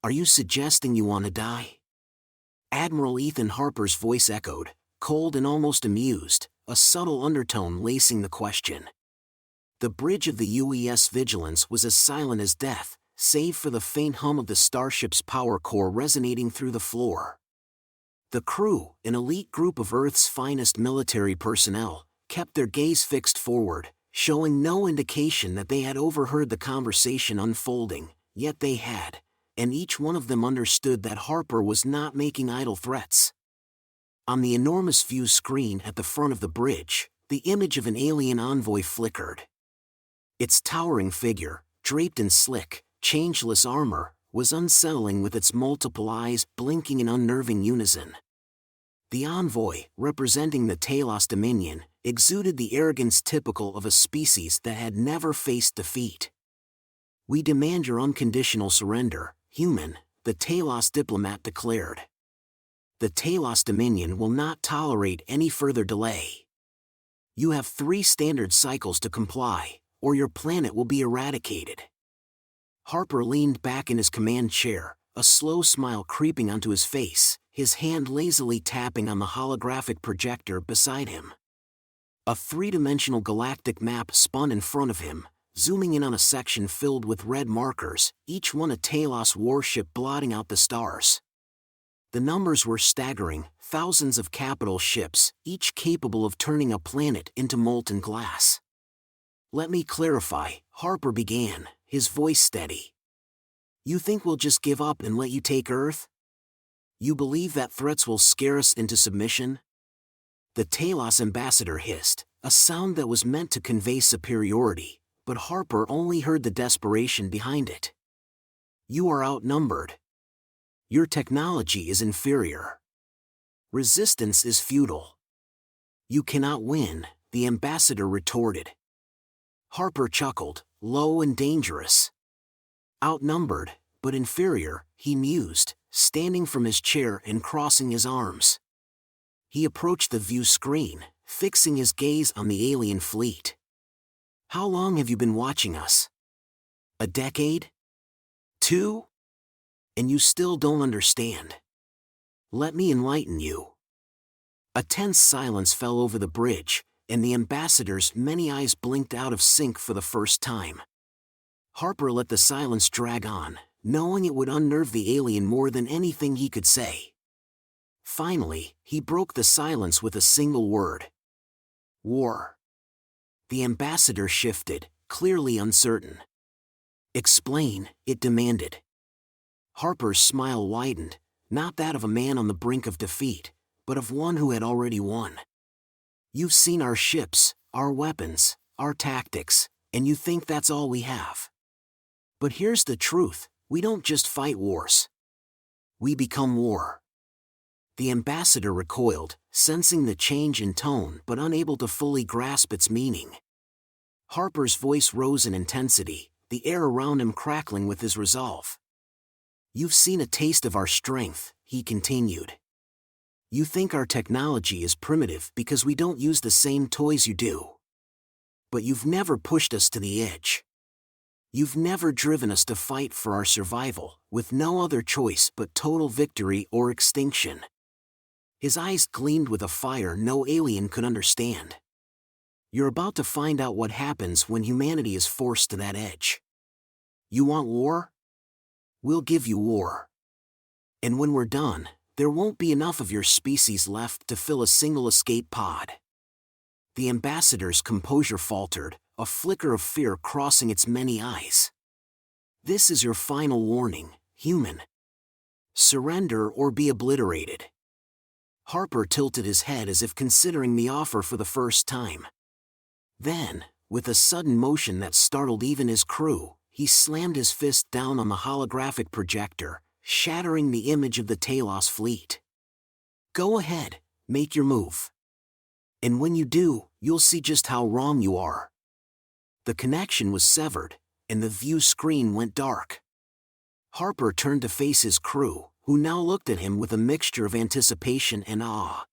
Are you suggesting you want to die? Admiral Ethan Harper's voice echoed, cold and almost amused, a subtle undertone lacing the question. The bridge of the UES Vigilance was as silent as death, save for the faint hum of the starship's power core resonating through the floor. The crew, an elite group of Earth's finest military personnel, kept their gaze fixed forward, showing no indication that they had overheard the conversation unfolding, yet they had, and each one of them understood that Harper was not making idle threats. On the enormous view screen at the front of the bridge, the image of an alien envoy flickered. Its towering figure, draped in slick, changeless armor, was unsettling with its multiple eyes blinking in unnerving unison. The envoy, representing the Talos Dominion, exuded the arrogance typical of a species that had never faced defeat. "We demand your unconditional surrender, human," the Talos diplomat declared. "The Talos Dominion will not tolerate any further delay. You have 3 standard cycles to comply, or your planet will be eradicated." Harper leaned back in his command chair, a slow smile creeping onto his face, his hand lazily tapping on the holographic projector beside him. A 3-dimensional galactic map spun in front of him, zooming in on a section filled with red markers, each one a Talos warship blotting out the stars. The numbers were staggering, thousands of capital ships, each capable of turning a planet into molten glass. "Let me clarify," Harper began, his voice steady. "You think we'll just give up and let you take Earth? You believe that threats will scare us into submission?" The Talos ambassador hissed, a sound that was meant to convey superiority, but Harper only heard the desperation behind it. "You are outnumbered. Your technology is inferior. Resistance is futile. You cannot win," the ambassador retorted. Harper chuckled, low and dangerous. "Outnumbered, but inferior," he mused, standing from his chair and crossing his arms. He approached the view screen, fixing his gaze on the alien fleet. "How long have you been watching us? A decade? 2? And you still don't understand? Let me enlighten you." A tense silence fell over the bridge, and the ambassador's many eyes blinked out of sync for the first time. Harper let the silence drag on, knowing it would unnerve the alien more than anything he could say. Finally, he broke the silence with a single word. "War." The ambassador shifted, clearly uncertain. "Explain," it demanded. Harper's smile widened, not that of a man on the brink of defeat, but of one who had already won. "You've seen our ships, our weapons, our tactics, and you think that's all we have. But here's the truth, we don't just fight wars. We become war." The ambassador recoiled, sensing the change in tone but unable to fully grasp its meaning. Harper's voice rose in intensity, the air around him crackling with his resolve. "You've seen a taste of our strength," he continued. "You think our technology is primitive because we don't use the same toys you do. But you've never pushed us to the edge. You've never driven us to fight for our survival, with no other choice but total victory or extinction." His eyes gleamed with a fire no alien could understand. "You're about to find out what happens when humanity is forced to that edge. You want war? We'll give you war. And when we're done, there won't be enough of your species left to fill a single escape pod." The ambassador's composure faltered, a flicker of fear crossing its many eyes. "This is your final warning, human. Surrender or be obliterated." Harper tilted his head as if considering the offer for the first time. Then, with a sudden motion that startled even his crew, he slammed his fist down on the holographic projector, shattering the image of the Talos fleet. "Go ahead, make your move. And when you do, you'll see just how wrong you are." The connection was severed, and the view screen went dark. Harper turned to face his crew, who now looked at him with a mixture of anticipation and awe.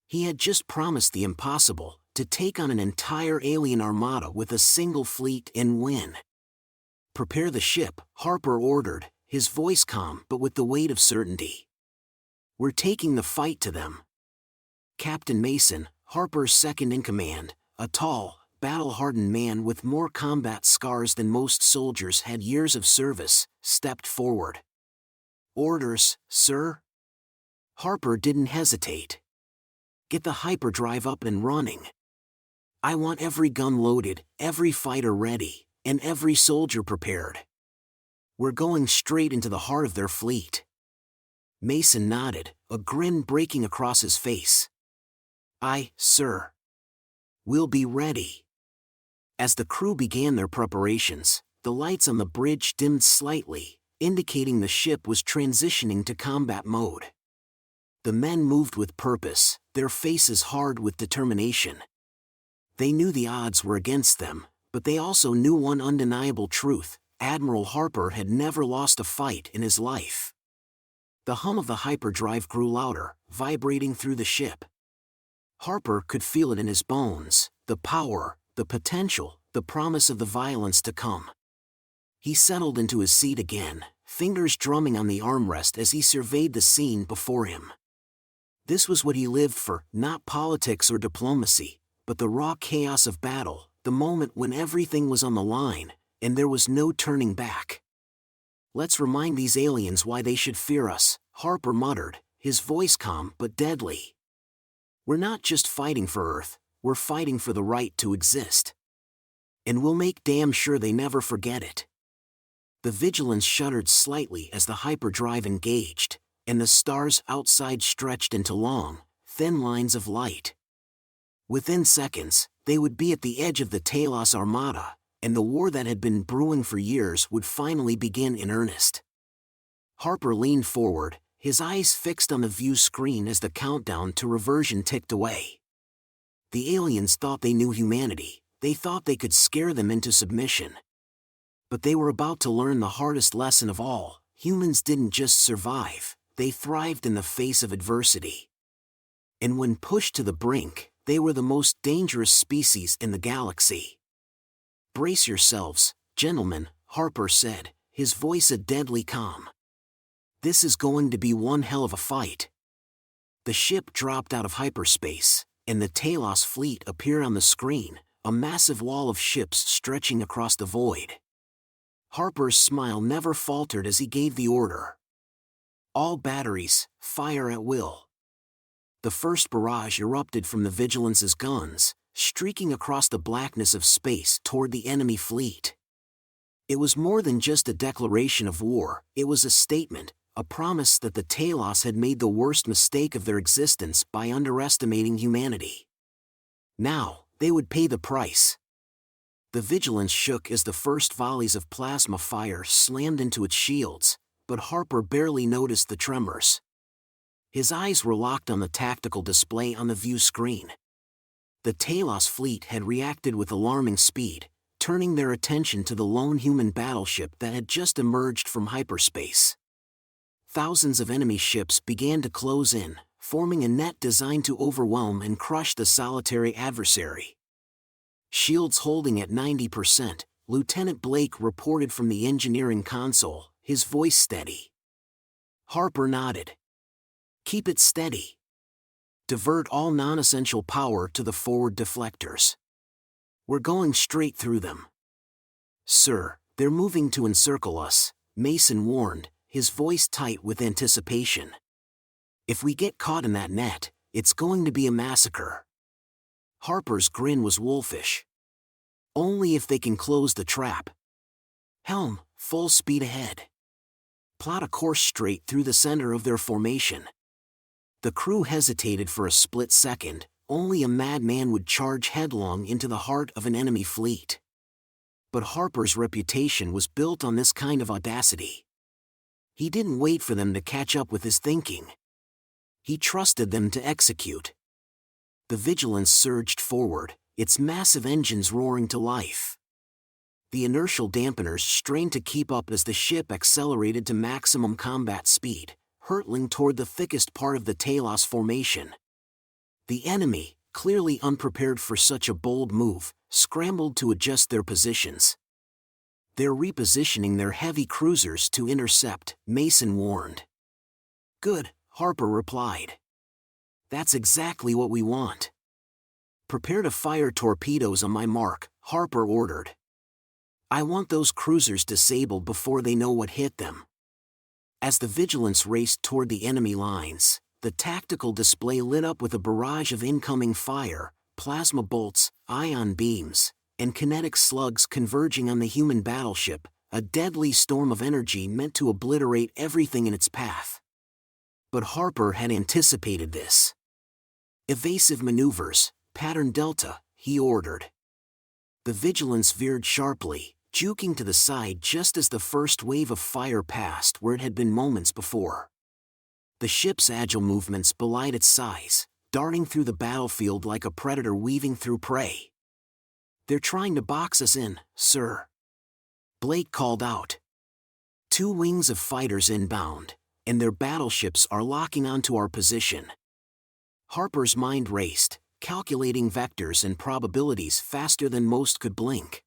He had just promised the impossible, to take on an entire alien armada with a single fleet and win. "Prepare the ship," Harper ordered, his voice calm but with the weight of certainty. "We're taking the fight to them." Captain Mason, Harper's second-in-command, a tall, battle-hardened man with more combat scars than most soldiers had years of service, stepped forward. "Orders, sir?" Harper didn't hesitate. "Get the hyperdrive up and running. I want every gun loaded, every fighter ready, and every soldier prepared. We're going straight into the heart of their fleet." Mason nodded, a grin breaking across his face. "Aye, sir. We'll be ready." As the crew began their preparations, the lights on the bridge dimmed slightly, indicating the ship was transitioning to combat mode. The men moved with purpose, their faces hard with determination. They knew the odds were against them, but they also knew one undeniable truth: Admiral Harper had never lost a fight in his life. The hum of the hyperdrive grew louder, vibrating through the ship. Harper could feel it in his bones, the power, the potential, the promise of the violence to come. He settled into his seat again, fingers drumming on the armrest as he surveyed the scene before him. This was what he lived for, not politics or diplomacy, but the raw chaos of battle, the moment when everything was on the line, and there was no turning back. "Let's remind these aliens why they should fear us," Harper muttered, his voice calm but deadly. "We're not just fighting for Earth, we're fighting for the right to exist. And we'll make damn sure they never forget it." The Vigilance shuddered slightly as the hyperdrive engaged, and the stars outside stretched into long, thin lines of light. Within seconds, they would be at the edge of the Talos Armada, and the war that had been brewing for years would finally begin in earnest. Harper leaned forward, his eyes fixed on the view screen as the countdown to reversion ticked away. The aliens thought they knew humanity, they thought they could scare them into submission. But they were about to learn the hardest lesson of all: humans didn't just survive, they thrived in the face of adversity. And when pushed to the brink, they were the most dangerous species in the galaxy. "Brace yourselves, gentlemen," Harper said, his voice a deadly calm. "This is going to be one hell of a fight." The ship dropped out of hyperspace, and the Talos fleet appeared on the screen, a massive wall of ships stretching across the void. Harper's smile never faltered as he gave the order. "All batteries, fire at will." The first barrage erupted from the Vigilance's guns, streaking across the blackness of space toward the enemy fleet. It was more than just a declaration of war, it was a statement, a promise that the Talos had made the worst mistake of their existence by underestimating humanity. Now, they would pay the price. The Vigilance shook as the first volleys of plasma fire slammed into its shields, but Harper barely noticed the tremors. His eyes were locked on the tactical display on the view screen. The Talos fleet had reacted with alarming speed, turning their attention to the lone human battleship that had just emerged from hyperspace. Thousands of enemy ships began to close in, forming a net designed to overwhelm and crush the solitary adversary. "Shields holding at 90%, Lieutenant Blake reported from the engineering console, his voice steady. Harper nodded. "Keep it steady. Divert all non-essential power to the forward deflectors. We're going straight through them." "Sir, they're moving to encircle us," Mason warned, his voice tight with anticipation. "If we get caught in that net, it's going to be a massacre." Harper's grin was wolfish. "Only if they can close the trap. Helm, full speed ahead. Plot a course straight through the center of their formation." The crew hesitated for a split second. Only a madman would charge headlong into the heart of an enemy fleet. But Harper's reputation was built on this kind of audacity. He didn't wait for them to catch up with his thinking. He trusted them to execute. The Vigilance surged forward, its massive engines roaring to life. The inertial dampeners strained to keep up as the ship accelerated to maximum combat speed, hurtling toward the thickest part of the Talos formation. The enemy, clearly unprepared for such a bold move, scrambled to adjust their positions. They're repositioning their heavy cruisers to intercept, Mason warned. Good, Harper replied. That's exactly what we want. Prepare to fire torpedoes on my mark, Harper ordered. I want those cruisers disabled before they know what hit them. As the Vigilance raced toward the enemy lines, the tactical display lit up with a barrage of incoming fire, plasma bolts, ion beams, and kinetic slugs converging on the human battleship, a deadly storm of energy meant to obliterate everything in its path. But Harper had anticipated this. Evasive maneuvers, pattern Delta, he ordered. The Vigilance veered sharply, juking to the side just as the first wave of fire passed where it had been moments before. The ship's agile movements belied its size, darting through the battlefield like a predator weaving through prey. They're trying to box us in, sir. Blake called out. 2 wings of fighters inbound, and their battleships are locking onto our position. Harper's mind raced, calculating vectors and probabilities faster than most could blink.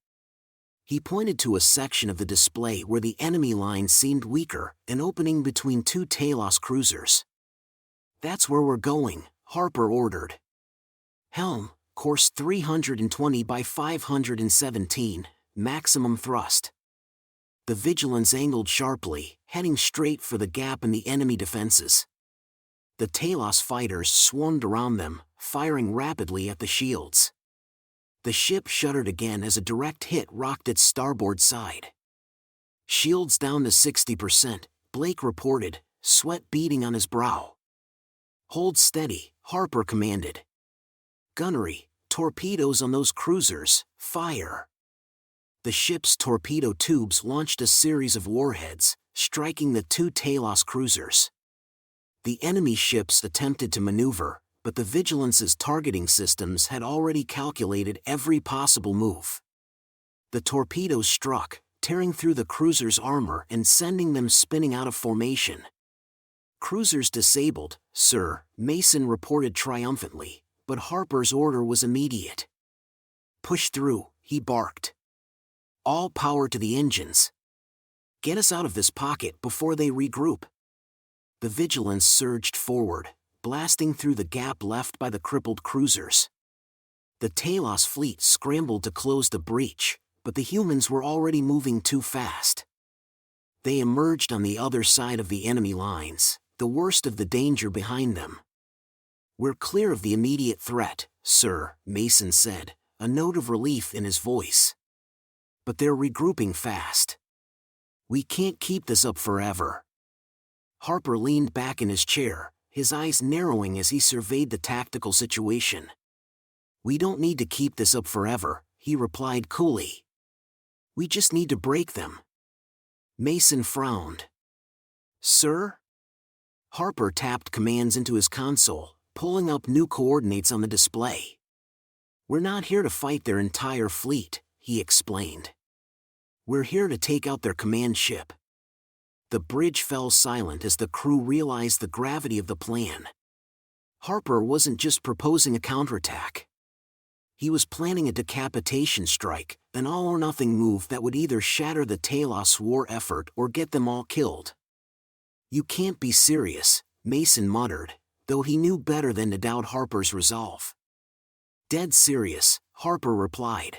He pointed to a section of the display where the enemy line seemed weaker, an opening between 2 Talos cruisers. That's where we're going, Harper ordered. Helm, course 320 by 517, maximum thrust. The Vigilance angled sharply, heading straight for the gap in the enemy defenses. The Talos fighters swarmed around them, firing rapidly at the shields. The ship shuddered again as a direct hit rocked its starboard side. Shields down to 60%, Blake reported, sweat beading on his brow. Hold steady, Harper commanded. Gunnery, torpedoes on those cruisers, fire. The ship's torpedo tubes launched a series of warheads, striking the 2 Talos cruisers. The enemy ships attempted to maneuver, but the Vigilance's targeting systems had already calculated every possible move. The torpedoes struck, tearing through the cruiser's armor and sending them spinning out of formation. Cruisers disabled, sir, Mason reported triumphantly, but Harper's order was immediate. Push through, he barked. All power to the engines. Get us out of this pocket before they regroup. The Vigilance surged forward, blasting through the gap left by the crippled cruisers. The Talos fleet scrambled to close the breach, but the humans were already moving too fast. They emerged on the other side of the enemy lines, the worst of the danger behind them. We're clear of the immediate threat, sir, Mason said, a note of relief in his voice. But they're regrouping fast. We can't keep this up forever. Harper leaned back in his chair, his eyes narrowing as he surveyed the tactical situation. We don't need to keep this up forever, he replied coolly. We just need to break them. Mason frowned. Sir? Harper tapped commands into his console, pulling up new coordinates on the display. We're not here to fight their entire fleet, he explained. We're here to take out their command ship. The bridge fell silent as the crew realized the gravity of the plan. Harper wasn't just proposing a counterattack. He was planning a decapitation strike, an all-or-nothing move that would either shatter the Talos war effort or get them all killed. You can't be serious, Mason muttered, though he knew better than to doubt Harper's resolve. Dead serious, Harper replied.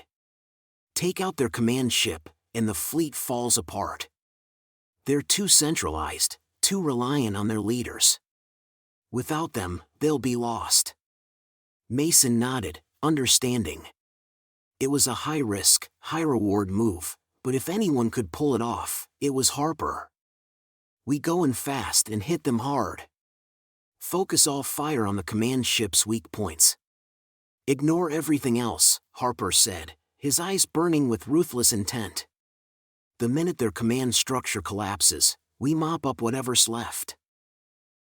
Take out their command ship, and the fleet falls apart. They're too centralized, too reliant on their leaders. Without them, they'll be lost. Mason nodded, understanding. It was a high-risk, high-reward move, but if anyone could pull it off, it was Harper. We go in fast and hit them hard. Focus all fire on the command ship's weak points. Ignore everything else, Harper said, his eyes burning with ruthless intent. The minute their command structure collapses, we mop up whatever's left.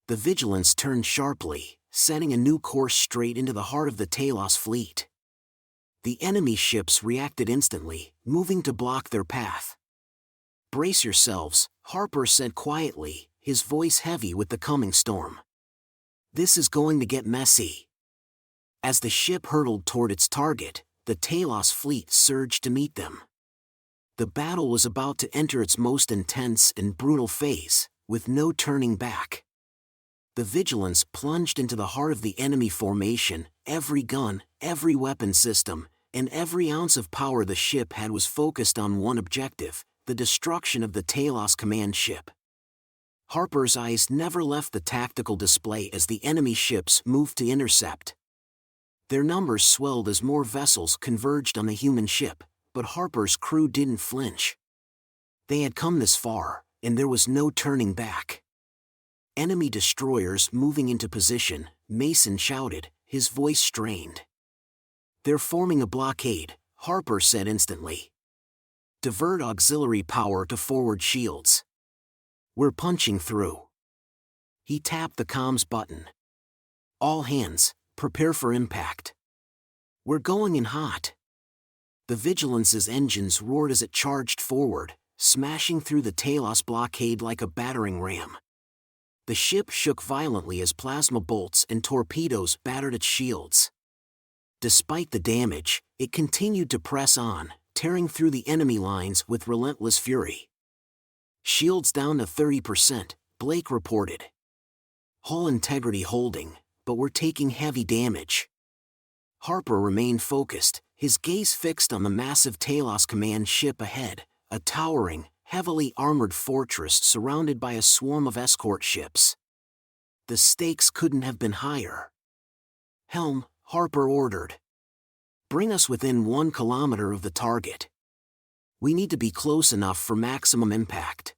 The Vigilance turned sharply, setting a new course straight into the heart of the Talos fleet. The enemy ships reacted instantly, moving to block their path. Brace yourselves, Harper said quietly, his voice heavy with the coming storm. This is going to get messy. As the ship hurtled toward its target, the Talos fleet surged to meet them. The battle was about to enter its most intense and brutal phase, with no turning back. The Vigilance plunged into the heart of the enemy formation. Every gun, every weapon system, and every ounce of power the ship had was focused on one objective: the destruction of the Talos command ship. Harper's eyes never left the tactical display as the enemy ships moved to intercept. Their numbers swelled as more vessels converged on the human ship, but Harper's crew didn't flinch. They had come this far, and there was no turning back. "Enemy destroyers moving into position," Mason shouted, his voice strained. "They're forming a blockade," Harper said instantly. "Divert auxiliary power to forward shields. We're punching through." He tapped the comms button. "All hands, prepare for impact. We're going in hot." The Vigilance's engines roared as it charged forward, smashing through the Talos blockade like a battering ram. The ship shook violently as plasma bolts and torpedoes battered its shields. Despite the damage, it continued to press on, tearing through the enemy lines with relentless fury. "Shields down to 30%, Blake reported. "Hull integrity holding, but we're taking heavy damage." Harper remained focused, his gaze fixed on the massive Talos command ship ahead, a towering, heavily armored fortress surrounded by a swarm of escort ships. The stakes couldn't have been higher. "Helm," Harper ordered. "Bring us within 1 kilometer of the target. We need to be close enough for maximum impact."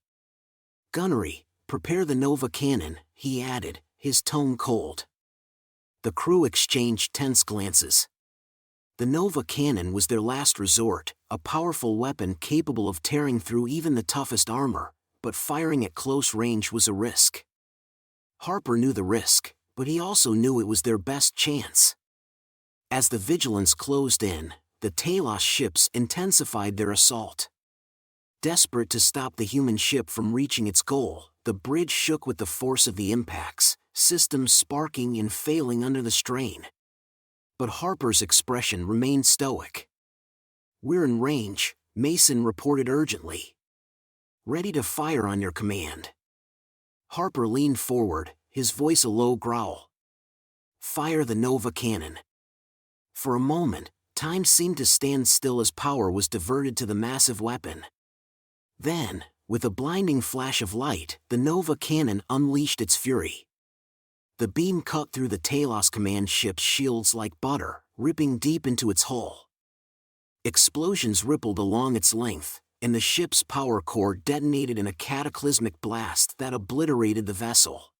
"Gunnery, prepare the Nova cannon," he added, his tone cold. The crew exchanged tense glances. The Nova cannon was their last resort, a powerful weapon capable of tearing through even the toughest armor, but firing at close range was a risk. Harper knew the risk, but he also knew it was their best chance. As the Vigilance closed in, the Talos ships intensified their assault. Desperate to stop the human ship from reaching its goal, the bridge shook with the force of the impacts, systems sparking and failing under the strain. But Harper's expression remained stoic. "We're in range," Mason reported urgently. "Ready to fire on your command." Harper leaned forward, his voice a low growl. "Fire the Nova cannon." For a moment, time seemed to stand still as power was diverted to the massive weapon. Then, with a blinding flash of light, the Nova cannon unleashed its fury. The beam cut through the Talos command ship's shields like butter, ripping deep into its hull. Explosions rippled along its length, and the ship's power core detonated in a cataclysmic blast that obliterated the vessel.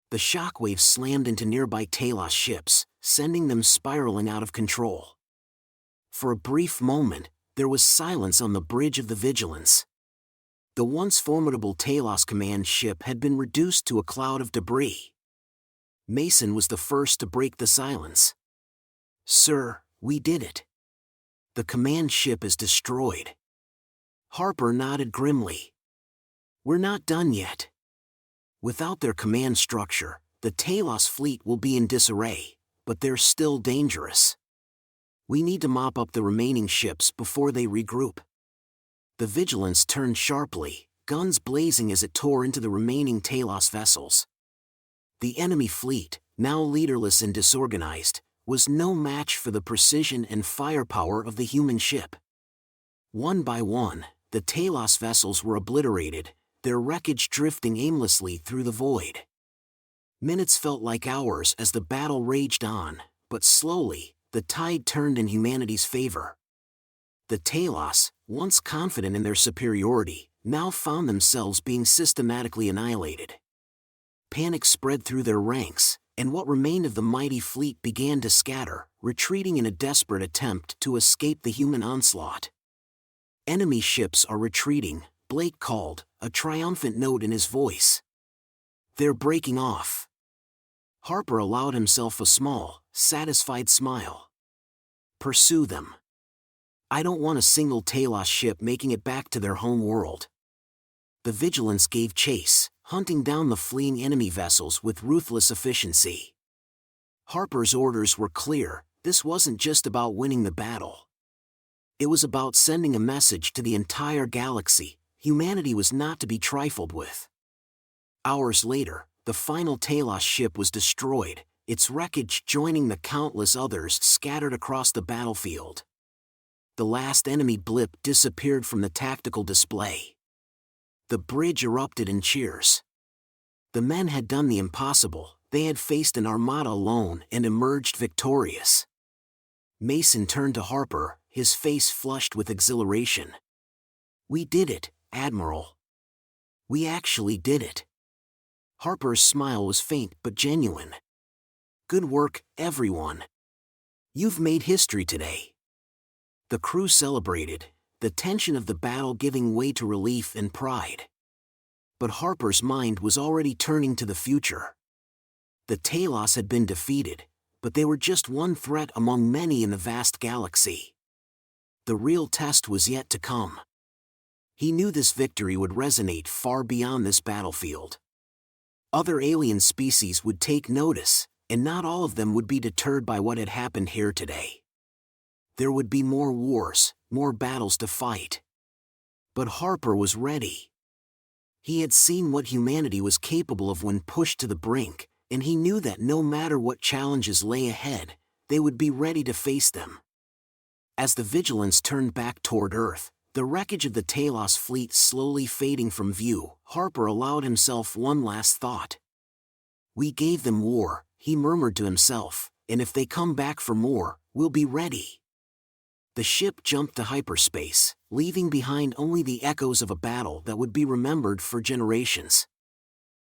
The shockwaves slammed into nearby Talos ships, sending them spiraling out of control. For a brief moment, there was silence on the bridge of the Vigilance. The once formidable Talos command ship had been reduced to a cloud of debris. Mason was the first to break the silence. "Sir, we did it. The command ship is destroyed." Harper nodded grimly. "We're not done yet. Without their command structure, the Talos fleet will be in disarray, but they're still dangerous. We need to mop up the remaining ships before they regroup." The Vigilance turned sharply, guns blazing as it tore into the remaining Talos vessels. The enemy fleet, now leaderless and disorganized, was no match for the precision and firepower of the human ship. One by one, the Talos vessels were obliterated, their wreckage drifting aimlessly through the void. Minutes felt like hours as the battle raged on, but slowly, the tide turned in humanity's favor. The Talos, once confident in their superiority, now found themselves being systematically annihilated. Panic spread through their ranks, and what remained of the mighty fleet began to scatter, retreating in a desperate attempt to escape the human onslaught. "Enemy ships are retreating," Blake called, a triumphant note in his voice. "They're breaking off." Harper allowed himself a small, satisfied smile. "Pursue them. I don't want a single Talos ship making it back to their home world." The Vigilance gave chase, hunting down the fleeing enemy vessels with ruthless efficiency. Harper's orders were clear: this wasn't just about winning the battle. It was about sending a message to the entire galaxy. Humanity was not to be trifled with. Hours later, the final Talos ship was destroyed, its wreckage joining the countless others scattered across the battlefield. The last enemy blip disappeared from the tactical display. The bridge erupted in cheers. The men had done the impossible. They had faced an armada alone and emerged victorious. Mason turned to Harper, his face flushed with exhilaration. "We did it, Admiral. We actually did it." Harper's smile was faint but genuine. "Good work, everyone. You've made history today." The crew celebrated, the tension of the battle giving way to relief and pride. But Harper's mind was already turning to the future. The Talos had been defeated, but they were just one threat among many in the vast galaxy. The real test was yet to come. He knew this victory would resonate far beyond this battlefield. Other alien species would take notice, and not all of them would be deterred by what had happened here today. There would be more wars, more battles to fight. But Harper was ready. He had seen what humanity was capable of when pushed to the brink, and he knew that no matter what challenges lay ahead, they would be ready to face them. As the Vigilance turned back toward Earth, the wreckage of the Talos fleet slowly fading from view, Harper allowed himself one last thought. "We gave them war," he murmured to himself, "and if they come back for more, we'll be ready." The ship jumped to hyperspace, leaving behind only the echoes of a battle that would be remembered for generations.